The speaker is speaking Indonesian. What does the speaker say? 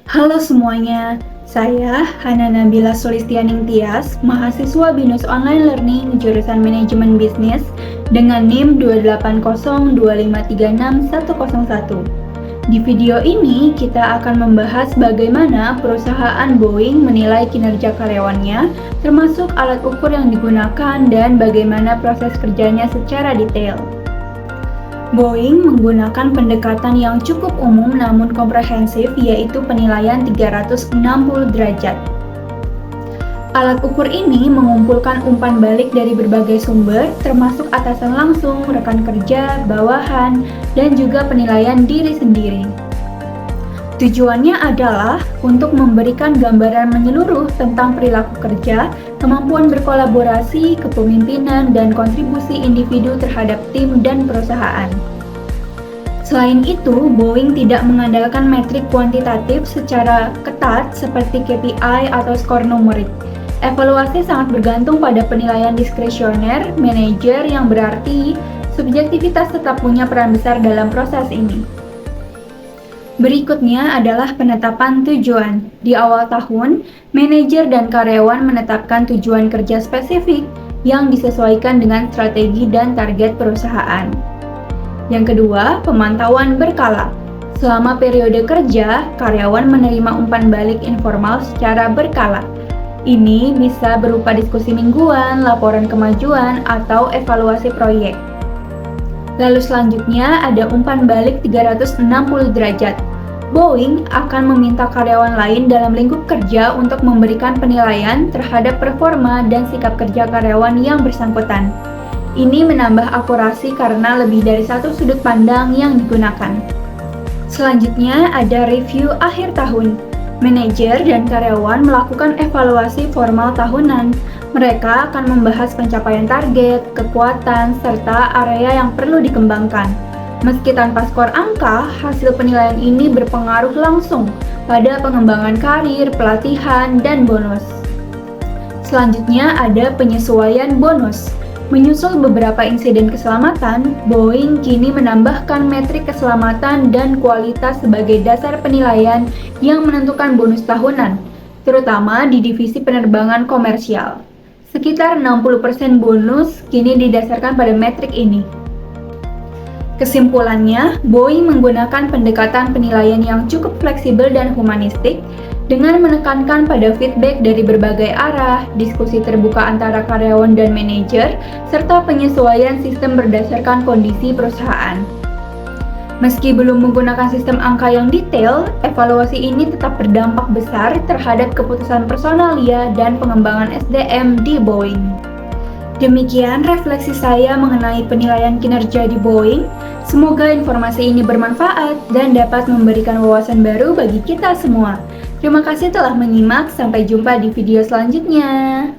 Halo semuanya, saya Hana Nabila Sulistianing Tias, mahasiswa BINUS Online Learning jurusan Manajemen Bisnis dengan NIM 28025361101. Di video ini kita akan membahas bagaimana perusahaan Boeing menilai kinerja karyawannya, termasuk alat ukur yang digunakan dan bagaimana proses kerjanya secara detail. Boeing menggunakan pendekatan yang cukup umum namun komprehensif, yaitu penilaian 360 derajat. Alat ukur ini mengumpulkan umpan balik dari berbagai sumber, termasuk atasan langsung, rekan kerja, bawahan, dan juga penilaian diri sendiri. Tujuannya adalah untuk memberikan gambaran menyeluruh tentang perilaku kerja, kemampuan berkolaborasi, kepemimpinan, dan kontribusi individu terhadap tim dan perusahaan. Selain itu, Boeing tidak mengandalkan metrik kuantitatif secara ketat seperti KPI atau skor numerik. Evaluasi sangat bergantung pada penilaian diskresioner manajer, yang berarti subjektivitas tetap punya peran besar dalam proses ini. Berikutnya adalah penetapan tujuan. Di awal tahun, manajer dan karyawan menetapkan tujuan kerja spesifik yang disesuaikan dengan strategi dan target perusahaan. Yang kedua, pemantauan berkala. Selama periode kerja, karyawan menerima umpan balik informal secara berkala. Ini bisa berupa diskusi mingguan, laporan kemajuan, atau evaluasi proyek. Lalu selanjutnya ada umpan balik 360 derajat. Boeing akan meminta karyawan lain dalam lingkup kerja untuk memberikan penilaian terhadap performa dan sikap kerja karyawan yang bersangkutan. Ini menambah akurasi karena lebih dari satu sudut pandang yang digunakan. Selanjutnya ada review akhir tahun. Manajer dan karyawan melakukan evaluasi formal tahunan. Mereka akan membahas pencapaian target, kekuatan, serta area yang perlu dikembangkan. Meski tanpa skor angka, hasil penilaian ini berpengaruh langsung pada pengembangan karir, pelatihan, dan bonus. Selanjutnya ada penyesuaian bonus. Menyusul beberapa insiden keselamatan, Boeing kini menambahkan metrik keselamatan dan kualitas sebagai dasar penilaian yang menentukan bonus tahunan, terutama di divisi penerbangan komersial. Sekitar 60% bonus kini didasarkan pada metrik ini. Kesimpulannya, Boeing menggunakan pendekatan penilaian yang cukup fleksibel dan humanistik dengan menekankan pada feedback dari berbagai arah, diskusi terbuka antara karyawan dan manajer, serta penyesuaian sistem berdasarkan kondisi perusahaan. Meski belum menggunakan sistem angka yang detail, evaluasi ini tetap berdampak besar terhadap keputusan personalia dan pengembangan SDM di Boeing. Demikian refleksi saya mengenai penilaian kinerja di Boeing. Semoga informasi ini bermanfaat dan dapat memberikan wawasan baru bagi kita semua. Terima kasih telah menyimak, sampai jumpa di video selanjutnya.